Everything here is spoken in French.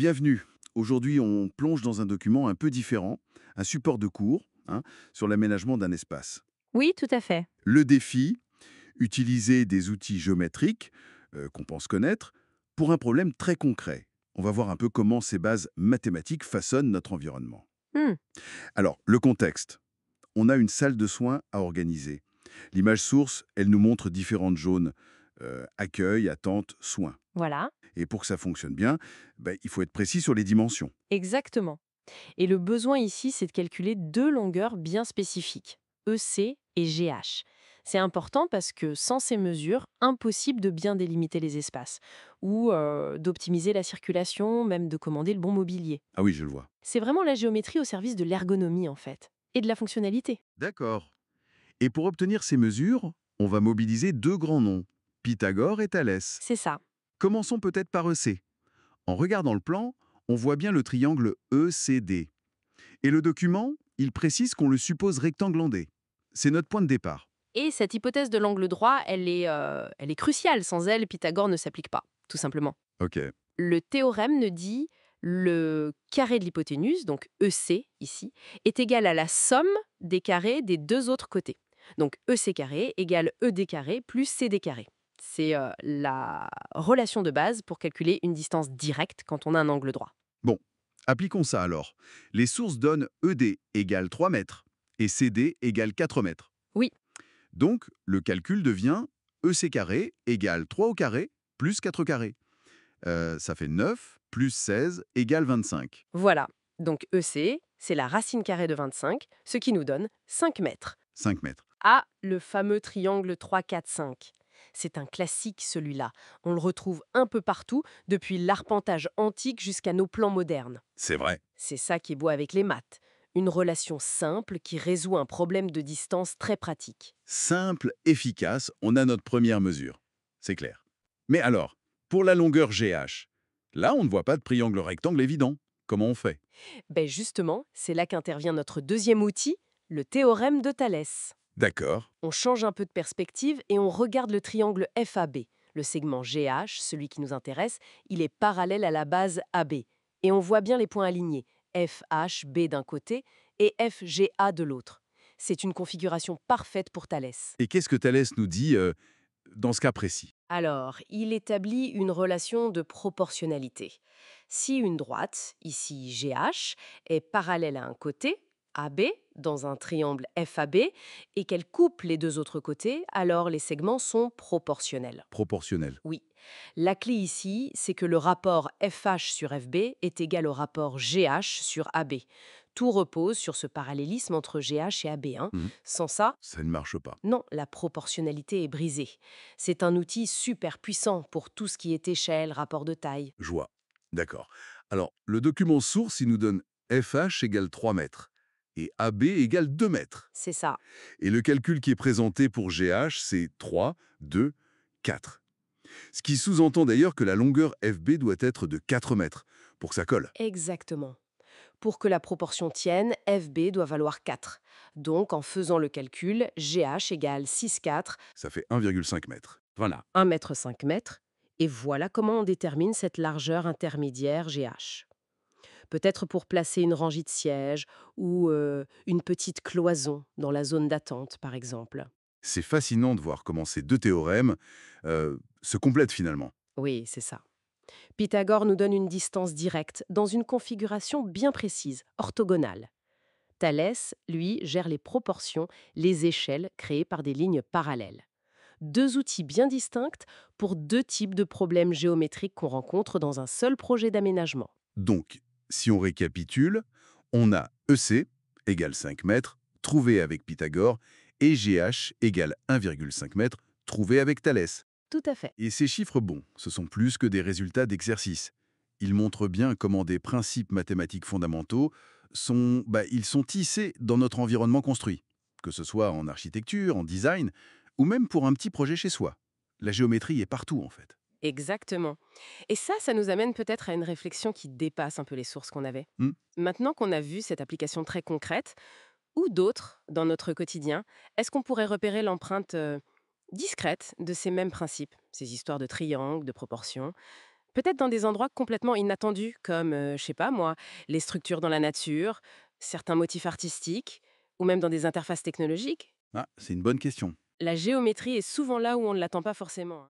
Bienvenue. Aujourd'hui, on plonge dans un document un peu différent, un support de cours sur l'aménagement d'un espace. Oui, tout à fait. Le défi, utiliser des outils géométriques qu'on pense connaître pour un problème très concret. On va voir un peu comment ces bases mathématiques façonnent notre environnement. Hmm, Alors, le contexte. On a une salle de soins à organiser. L'image source, elle nous montre différentes zones. Accueil, attente, soins. voilà, Et pour que ça fonctionne bien, il faut être précis sur les dimensions. exactement. Et le besoin ici, c'est de calculer deux longueurs bien spécifiques, EC et GH. C'est important parce que sans ces mesures, impossible de bien délimiter les espaces, ou d'optimiser la circulation, même de commander le bon mobilier. Ah oui, je le vois. C'est vraiment la géométrie au service de l'ergonomie en fait, et de la fonctionnalité. D'accord. Et pour obtenir ces mesures, on va mobiliser deux grands noms, Pythagore et Thalès. C'est ça. Commençons peut-être par EC. En regardant le plan, on voit bien le triangle ECD. Et le document, il précise qu'on le suppose rectanglandé. C'est notre point de départ. Et cette hypothèse de l'angle droit, elle est cruciale. Sans elle, Pythagore ne s'applique pas, tout simplement. Ok. Le théorème ne dit le carré de l'hypoténuse, donc EC ici, est égal à la somme des carrés des deux autres côtés. Donc EC carré égale ED carré plus CD carré. C'est la relation de base pour calculer une distance directe quand on a un angle droit. Bon, appliquons ça alors. Les sources donnent ED égale 3 mètres et CD égale 4 mètres. Oui, Donc, le calcul devient EC carré égale 3 au carré plus 4 carrés. Ça fait 9 plus 16 égale 25. voilà. Donc EC, c'est la racine carrée de 25, ce qui nous donne 5 mètres. 5 mètres. Ah, le fameux triangle 3-4-5. C'est un classique celui-là. On le retrouve un peu partout, depuis l'arpentage antique jusqu'à nos plans modernes. C'est vrai. C'est ça qui est beau avec les maths. Une relation simple qui résout un problème de distance très pratique. Simple, efficace, on a notre première mesure. C'est clair. Mais alors, pour la longueur GH, là, on ne voit pas de triangle rectangle évident. Comment on fait? Ben justement, c'est là qu'intervient notre deuxième outil, le théorème de Thalès. D'accord. On change un peu de perspective et on regarde le triangle FAB. Le segment GH, celui qui nous intéresse, il est parallèle à la base AB. Et on voit bien les points alignés, FHB d'un côté et FGA de l'autre. C'est une configuration parfaite pour Thalès. Et qu'est-ce que Thalès nous dit dans ce cas précis? Alors, il établit une relation de proportionnalité. Si une droite, ici GH, est parallèle à un côté, AB, dans un triangle FAB, et qu'elle coupe les deux autres côtés, alors les segments sont proportionnels. Proportionnel. Oui. La clé ici, c'est que le rapport FH sur FB est égal au rapport GH sur AB. Tout repose sur ce parallélisme entre GH et AB, hein. Mhm. Sans ça, Ça ne marche pas. non, la proportionnalité est brisée. C'est un outil super puissant pour tout ce qui est échelle, rapport de taille. Je vois. D'accord. Alors, le document source, il nous donne FH égale 3 mètres et AB égale 2 mètres. C'est ça. Et le calcul qui est présenté pour GH, c'est 3, 2, 4. Ce qui sous-entend d'ailleurs que la longueur FB doit être de 4 mètres pour que ça colle. Exactement. Pour que la proportion tienne, FB doit valoir 4. Donc, en faisant le calcul, GH égale 6,4. Ça fait 1,5 mètres. Voilà, 1 mètre 5 mètres. Et voilà comment on détermine cette largeur intermédiaire GH. Peut-être pour placer une rangée de sièges ou une petite cloison dans la zone d'attente, par exemple. C'est fascinant de voir comment ces deux théorèmes se complètent finalement. Oui, c'est ça. Pythagore nous donne une distance directe dans une configuration bien précise, orthogonale. Thalès, lui, gère les proportions, les échelles créées par des lignes parallèles. Deux outils bien distincts pour deux types de problèmes géométriques qu'on rencontre dans un seul projet d'aménagement. Donc, si on récapitule, on a EC égale 5 mètres, trouvé avec Pythagore, et GH égale 1,5 mètre, trouvé avec Thalès. Tout à fait. Et ces chiffres, bon, ce sont plus que des résultats d'exercices. Ils montrent bien comment des principes mathématiques fondamentaux ils sont tissés dans notre environnement construit, que ce soit en architecture, en design, ou même pour un petit projet chez soi. La géométrie est partout, en fait. Exactement. Et ça nous amène peut-être à une réflexion qui dépasse un peu les sources qu'on avait. Hmm. Maintenant qu'on a vu cette application très concrète, ou d'autres dans notre quotidien, est-ce qu'on pourrait repérer l'empreinte discrète de ces mêmes principes, ces histoires de triangles, de proportions, Peut-être dans des endroits complètement inattendus, comme, je sais pas moi, les structures dans la nature, certains motifs artistiques, ou même dans des interfaces technologiques. Ah, c'est une bonne question. La géométrie est souvent là où on ne l'attend pas forcément.